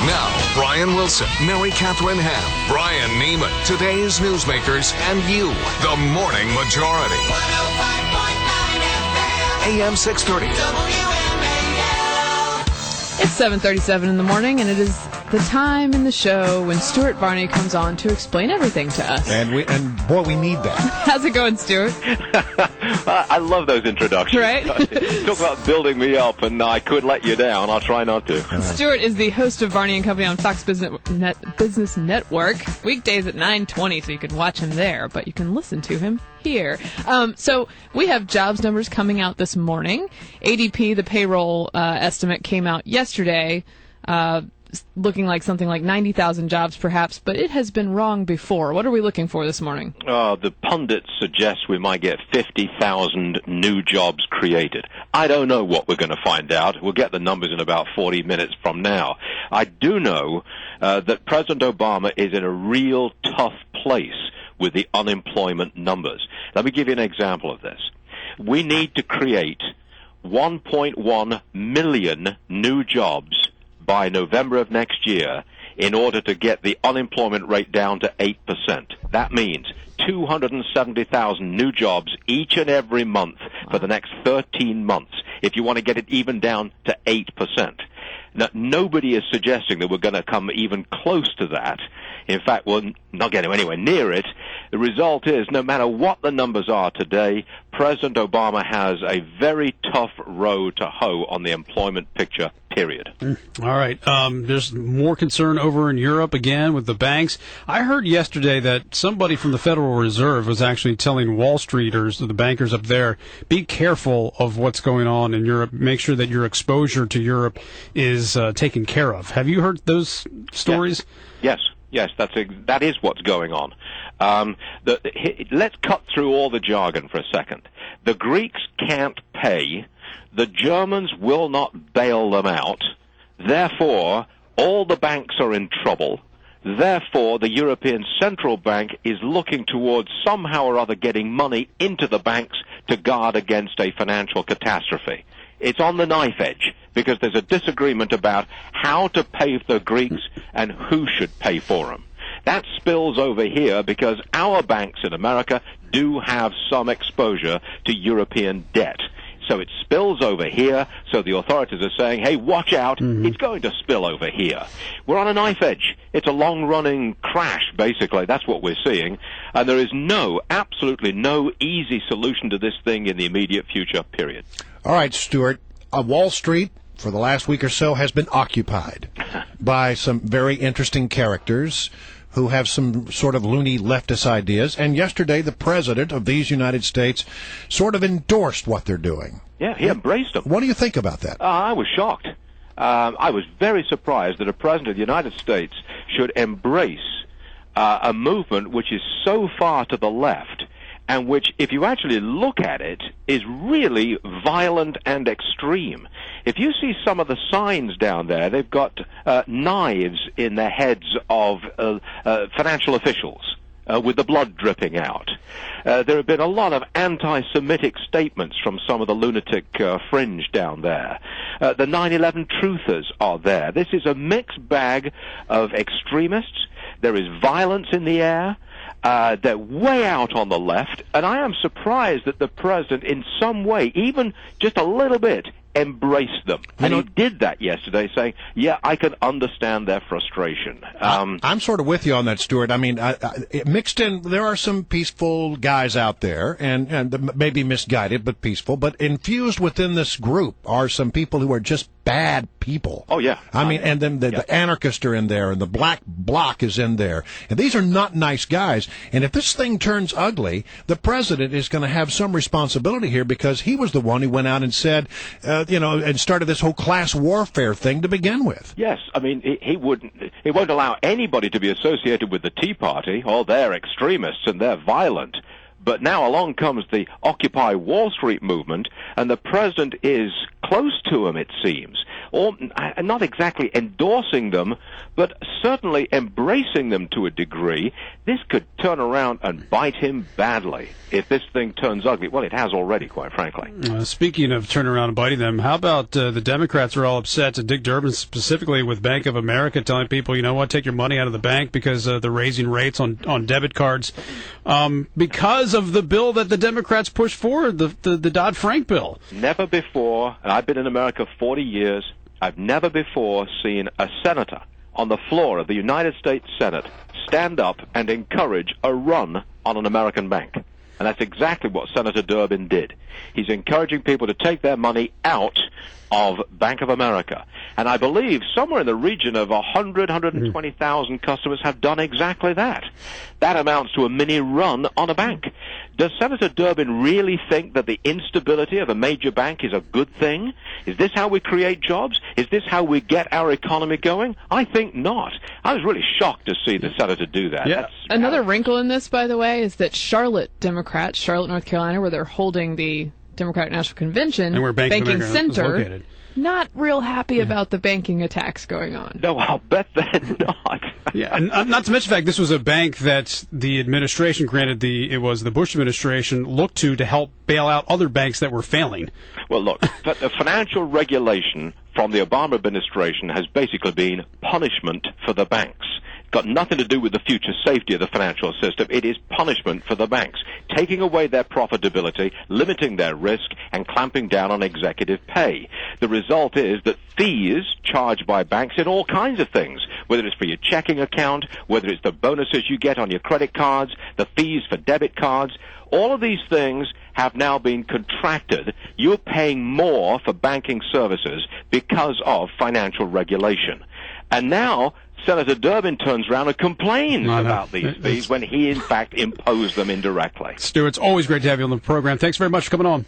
Now, Brian Wilson, Mary Catherine Ham, Brian Neiman, today's newsmakers, and you, the Morning Majority. 105.9 FM, AM 630. WMAL. It's 7:37 in the morning, and it is the time in the show when Stuart Varney comes on to explain everything to us. And boy, we need that. How's it going, Stuart? I love those introductions. Right? Talk about building me up, and I could let you down. I'll try not to. Stuart is the host of Varney and Company on Fox Business Network, weekdays at 9:20, so you can watch him there, but you can listen to him here. So we have jobs numbers coming out this morning. ADP, the payroll estimate, came out yesterday, looking like something like 90,000 jobs perhaps, but it has been wrong before. What are we looking for this morning? The pundits suggest we might get 50,000 new jobs created. I don't know what we're going to find out. We'll get the numbers in about 40 minutes from now. I do know that President Obama is in a real tough place with the unemployment numbers. Let me give you an example of this. We need to create 1.1 million new jobs by November of next year in order to get the unemployment rate down to 8%. That means 270,000 new jobs each and every month for the next 13 months if you want to get it even down to 8%. Now, nobody is suggesting that we're going to come even close to that. In fact, we're not getting anywhere near it. The result is, no matter what the numbers are today, President Obama has a very tough row to hoe on the employment picture, period. All right. There's more concern over in Europe again with the banks. I heard yesterday that somebody from the Federal Reserve was actually telling Wall Streeters, the bankers up there, be careful of what's going on in Europe. Make sure that your exposure to Europe is taken care of. Have you heard those stories? Yes, that is what's going on. Let's cut through all the jargon for a second. The Greeks can't pay. The Germans will not bail them out. Therefore, all the banks are in trouble. Therefore, the European Central Bank is looking towards somehow or other getting money into the banks to guard against a financial catastrophe. It's on the knife edge because there's a disagreement about how to pay the Greeks and who should pay for them. That spills over here because our banks in America do have some exposure to European debt. So it spills over here, so the authorities are saying, hey, watch out, it's going to spill over here. We're on a knife edge. It's a long-running crash, basically. That's what we're seeing. And there is absolutely no easy solution to this thing in the immediate future, period. All right, Stuart, Wall Street for the last week or so has been occupied by some very interesting characters who have some sort of loony leftist ideas. And yesterday, the president of these United States sort of endorsed what they're doing. Yeah, he embraced them. What do you think about that? I was shocked. I was very surprised that a president of the United States should embrace a movement which is so far to the left and which, if you actually look at it, is really violent and extreme. If you see some of the signs down there, they've got knives in the heads of financial officials with the blood dripping out. There have been a lot of anti-Semitic statements from some of the lunatic fringe down there. The 9/11 truthers are there. This is a mixed bag of extremists. There is violence in the air. They're way out on the left, and I am surprised that the president, in some way, even just a little bit, embraced them. And he did that yesterday, saying, yeah, I can understand their frustration. I'm sort of with you on that, Stuart. I mean, mixed in, there are some peaceful guys out there, and maybe misguided, but peaceful. But infused within this group are some people who are just bad people. Oh, yeah. I mean, and then the anarchists are in there, and the black bloc is in there. And these are not nice guys. And if this thing turns ugly, the president is going to have some responsibility here because he was the one who went out and said, and started this whole class warfare thing to begin with. Yes. I mean, he won't allow anybody to be associated with the Tea Party. Oh, they're extremists and they're violent. But now along comes the Occupy Wall Street movement, and the president is close to them, it seems. Or not exactly endorsing them, but certainly embracing them to a degree. This could turn around and bite him badly if this thing turns ugly. Well, it has already, quite frankly. Speaking of turning around and biting them, how about the Democrats are all upset, to Dick Durbin specifically, with Bank of America telling people, you know what, take your money out of the bank because they're raising rates on debit cards because of the bill that the Democrats pushed forward, the Dodd-Frank bill. Never before, and I've been in America 40 years, I've never before seen a senator on the floor of the United States Senate stand up and encourage a run on an American bank. And that's exactly what Senator Durbin did. He's encouraging people to take their money out of Bank of America. And I believe somewhere in the region of 120,000 customers have done exactly that. That amounts to a mini run on a bank. Does Senator Durbin really think that the instability of a major bank is a good thing? Is this how we create jobs? Is this how we get our economy going? I think not. I was really shocked to see the senator do that. Yeah. Another wrinkle in this, by the way, is that Charlotte, North Carolina, where they're holding the Democratic National Convention, and where banking center, located, not real happy about the banking attacks going on. No, I'll bet they're not. Yeah, and not to mention the fact this was a bank that the administration, granted it was the Bush administration, looked to help bail out other banks that were failing. Well, look, the financial regulation from the Obama administration has basically been punishment for the banks. Got nothing to do with the future safety of the financial system. It is punishment for the banks, taking away their profitability, limiting their risk, and clamping down on executive pay. The result is that fees charged by banks in all kinds of things, whether it's for your checking account, whether it's the bonuses you get on your credit cards, the fees for debit cards, all of these things have now been contracted. You're paying more for banking services because of financial regulation. And now Senator Durbin turns around and complains about these fees when he, in fact, imposed them indirectly. Stuart, it's always great to have you on the program. Thanks very much for coming on.